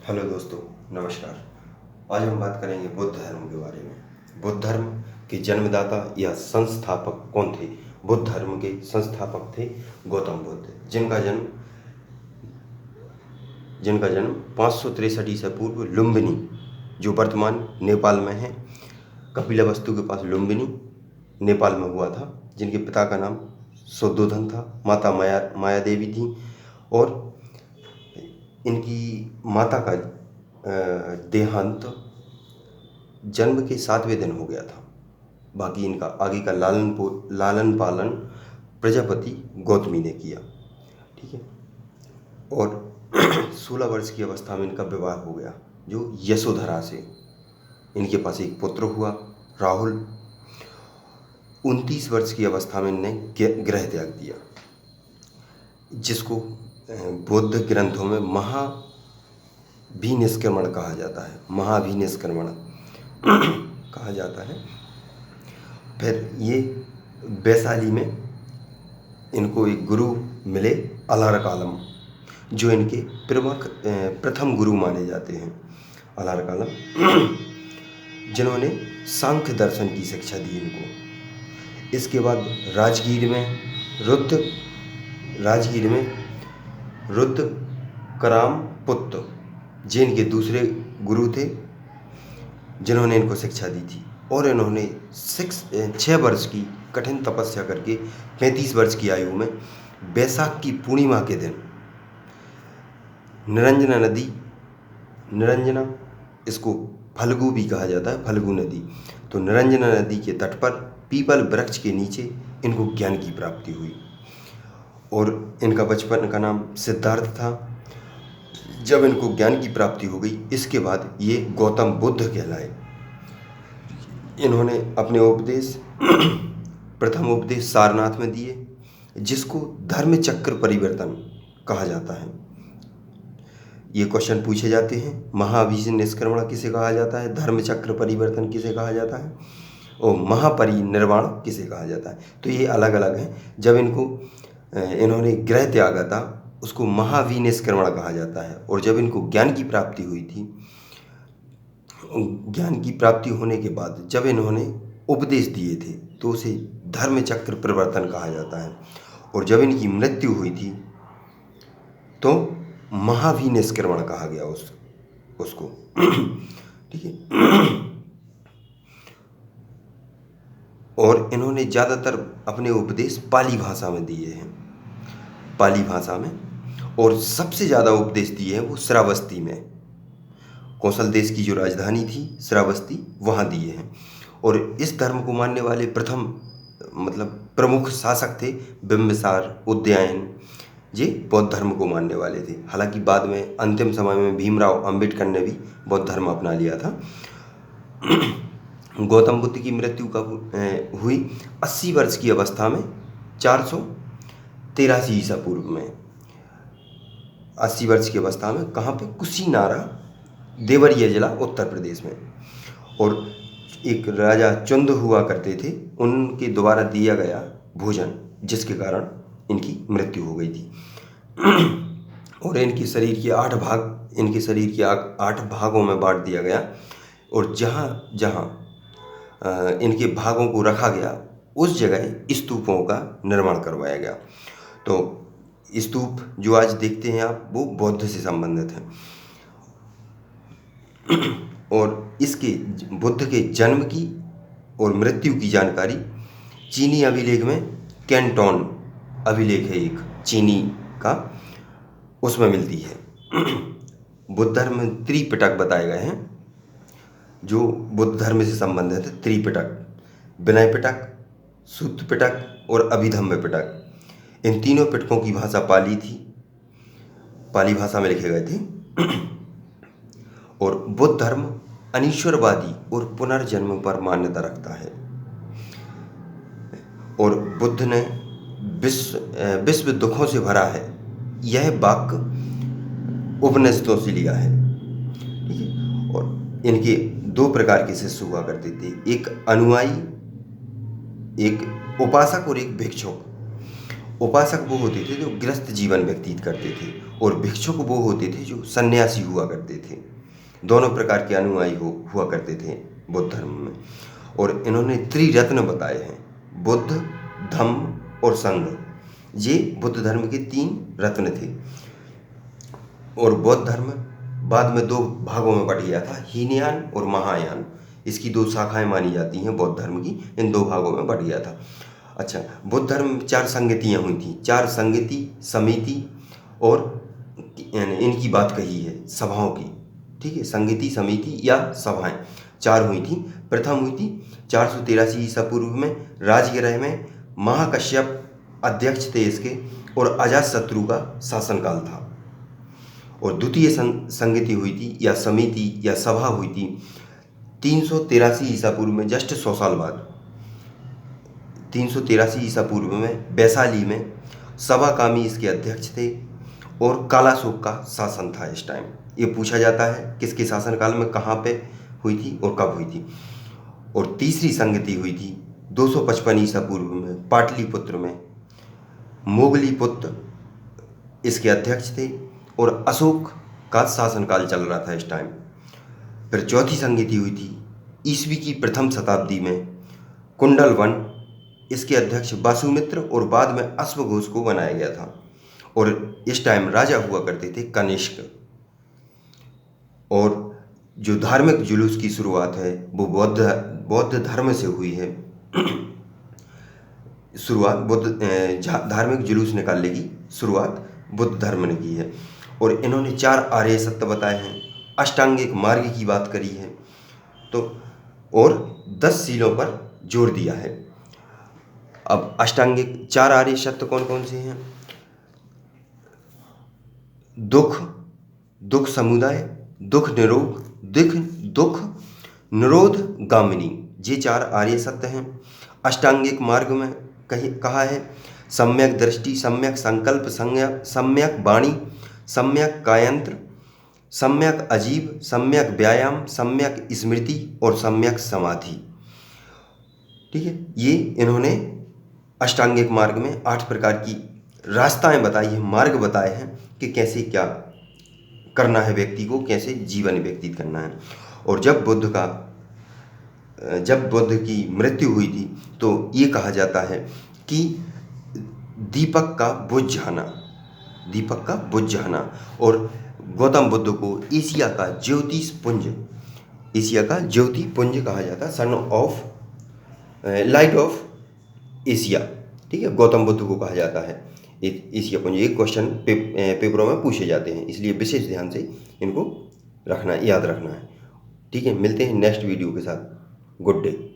Hello दोस्तों, नमस्कार। आज हम बात करेंगे बुद्ध धर्म के बारे में। बुद्ध धर्म के जन्मदाता या संस्थापक कौन थे? बुद्ध धर्म के संस्थापक थे गौतम बुद्ध, जिनका जन्म 563 ईसा पूर्व लुम्बिनी, जो वर्तमान नेपाल में है, कपिलवस्तु के पास लुम्बिनी, नेपाल में हुआ था। जिनके पिता का नाम शुद्धोधन था, माता माया देवी थी, और इनकी माता का देहांत जन्म के 7वें दिन हो गया था। बाकी इनका आगे का लालन पालन प्रजापति गौतमी ने किया। ठीक है। और 16 वर्ष की अवस्था में इनका विवाह हो गया, जो यशोधरा से। इनके पास एक पुत्र हुआ, राहुल। 29 वर्ष की अवस्था में इनने गृह त्याग दिया, जिसको बौद्ध ग्रंथों में महाभिनिष्क्रमण कहा जाता है। महाभिनिष्क्रमण कहा जाता है। फिर ये वैशाली में इनको एक गुरु मिले, अलारकालम, जो इनके प्रथम गुरु माने जाते हैं। अलारकालम जिन्होंने सांख्य दर्शन की शिक्षा दी इनको। इसके बाद राजगीर में रुद्र कराम पुत्र, जिनके दूसरे गुरु थे, जिन्होंने इनको शिक्षा दी थी। और इन्होंने 6 वर्ष की कठिन तपस्या करके 35 वर्ष की आयु में बैसाख की पूर्णिमा के दिन निरंजना, इसको फल्गु भी कहा जाता है, फल्गु नदी, तो निरंजना नदी के तट पर पीपल वृक्ष के नीचे इनको ज्ञान की प्राप्ति हुई। और इनका बचपन का नाम सिद्धार्थ था। जब इनको ज्ञान की प्राप्ति हो गई, इसके बाद ये गौतम बुद्ध कहलाए। इन्होंने अपने प्रथम उपदेश सारनाथ में दिए, जिसको धर्म चक्र परिवर्तन कहा जाता है। ये क्वेश्चन पूछे जाते हैं, महाभिनिष्क्रमण किसे कहा जाता है, धर्म चक्र परिवर्तन किसे कहा जाता है, और महापरिनिर्वाण किसे कहा जाता है। तो ये अलग अलग हैं। जब इन्होंने गृह त्यागा था, उसको महाभिनिष्क्रमण कहा जाता है। और जब इनको ज्ञान की प्राप्ति हुई थी, ज्ञान की प्राप्ति होने के बाद जब इन्होंने उपदेश दिए थे, तो उसे धर्म चक्र परिवर्तन कहा जाता है। और जब इनकी मृत्यु हुई थी, तो महाभिनिष्क्रमण कहा गया उसको। ठीक है। और इन्होंने ज़्यादातर अपने उपदेश पाली भाषा में दिए हैं, पाली भाषा में। और सबसे ज़्यादा उपदेश दिए हैं वो श्रावस्ती में, कौशल देश की जो राजधानी थी श्रावस्ती, वहाँ दिए हैं। और इस धर्म को मानने वाले प्रथम प्रमुख शासक थे बिंबिसार, उदयन, ये बौद्ध धर्म को मानने वाले थे। हालांकि बाद में अंतिम समय में भीमराव अंबेडकर ने भी बौद्ध धर्म अपना लिया था। गौतम बुद्ध की मृत्यु कब हुई? 80 वर्ष की अवस्था में, 483 ईसा पूर्व में। 80 वर्ष की अवस्था में कहाँ पे? कुशीनारा, देवरिया जिला, उत्तर प्रदेश में। और एक राजा चुंद हुआ करते थे, उनके द्वारा दिया गया भोजन, जिसके कारण इनकी मृत्यु हो गई थी। और इनके शरीर के 8 भागों में बांट दिया गया। और जहाँ जहाँ इनके भागों को रखा गया, उस जगह स्तूपों का निर्माण करवाया गया। तो स्तूप जो आज देखते हैं आप, वो बौद्ध से संबंधित हैं। और इसके बुद्ध के जन्म की और मृत्यु की जानकारी चीनी अभिलेख में, कैंटोन अभिलेख है एक चीनी का, उसमें मिलती है। बुद्ध धर्म में त्रिपिटक बताए गए हैं, जो बुद्ध धर्म से संबंधित है। त्रिपिटक, विनय पिटक, सूत्र पिटक और अभिधम्म पिटक। इन तीनों पिटकों की भाषा पाली थी, पाली भाषा में लिखे गए थे। और बुद्ध धर्म अनीश्वरवादी और पुनर्जन्म पर मान्यता रखता है। और बुद्ध ने विश्व दुखों से भरा है, यह वाक्य उपनिषदों से लिया है। ठीक है। और इनके 2 प्रकार के शिष्य हुआ करते थे, एक अनुयायी, एक उपासक और एक भिक्षुक। उपासक वो होते थे जो गृहस्थ जीवन व्यतीत करते थे, और भिक्षुक वो होते थे जो सन्यासी हुआ करते थे। दोनों प्रकार के अनुयायी हुआ करते थे बौद्ध धर्म में। और इन्होंने त्रिरत्न बताए हैं, बुद्ध, धम्म और संघ। ये बुद्ध धर्म के 3 रत्न थे। और बौद्ध धर्म बाद में 2 भागों में बट गया था, हीनयान और महायान। इसकी 2 शाखाएं मानी जाती हैं बौद्ध धर्म की, इन 2 भागों में बट गया था। अच्छा, बुद्ध धर्म में 4 संगतियाँ हुई थी, 4 संगति, समिति और इनकी बात कही है सभाओं की। ठीक है, संगति, समिति या सभाएं 4 हुई थी। प्रथम हुई थी 483 ईसा पूर्व में राजगृह में, महाकश्यप अध्यक्ष थे इसके, और अजातशत्रु का शासनकाल था। और द्वितीय संगति हुई थी या समिति या सभा हुई थी 383 ईसा पूर्व में, जस्ट 100 साल बाद 383 ईसा पूर्व में वैशाली में। सभाकामी इसके अध्यक्ष थे और कालाशोक का शासन था इस टाइम। ये पूछा जाता है किसके शासनकाल में, कहाँ पे हुई थी और कब हुई थी। और तीसरी संगति हुई थी 255 ईसा पूर्व में पाटलिपुत्र में। मोगलीपुत्र इसके अध्यक्ष थे और अशोक का शासनकाल चल रहा था इस टाइम। फिर चौथी संगति हुई थी ईस्वी की प्रथम शताब्दी में, कुंडलवन। इसके अध्यक्ष वासुमित्र और बाद में अश्वघोष को बनाया गया था। और इस टाइम राजा हुआ करते थे कनिष्क। और जो धार्मिक जुलूस की शुरुआत है वो बौद्ध धर्म से हुई है। शुरुआत धार्मिक जुलूस निकालने की शुरुआत बुद्ध धर्म ने की है। और इन्होंने 4 आर्य सत्य बताए हैं, अष्टांगिक मार्ग की बात करी है, तो और 10 शीलों पर जोर दिया है। अब अष्टांगिक 4 आर्य सत्य कौन कौन से हैं? दुख समुदाय, दुख निरोध गामिनी, ये 4 आर्य सत्य हैं। अष्टांगिक मार्ग में कहा है सम्यक दृष्टि, सम्यक संकल्प, सम्यक वाणी, सम्यक कायंत्र, सम्यक अजीव, सम्यक व्यायाम, सम्यक स्मृति और सम्यक समाधि। ठीक है, ये इन्होंने अष्टांगिक मार्ग में 8 प्रकार की रास्ताएं बताई हैं, मार्ग बताए हैं कि कैसे क्या करना है व्यक्ति को, कैसे जीवन व्यतीत करना है। और जब बुद्ध की मृत्यु हुई थी तो ये कहा जाता है कि दीपक का बुझ जाना, और गौतम बुद्ध को एशिया का ज्योति पुंज कहा जाता है, son of light of Asia. ठीक है, गौतम बुद्ध को कहा जाता है एशिया पुंज। एक क्वेश्चन पेपरों में पूछे जाते हैं, इसलिए विशेष ध्यान से इनको याद रखना है। ठीक है, मिलते हैं नेक्स्ट वीडियो के साथ। Good day.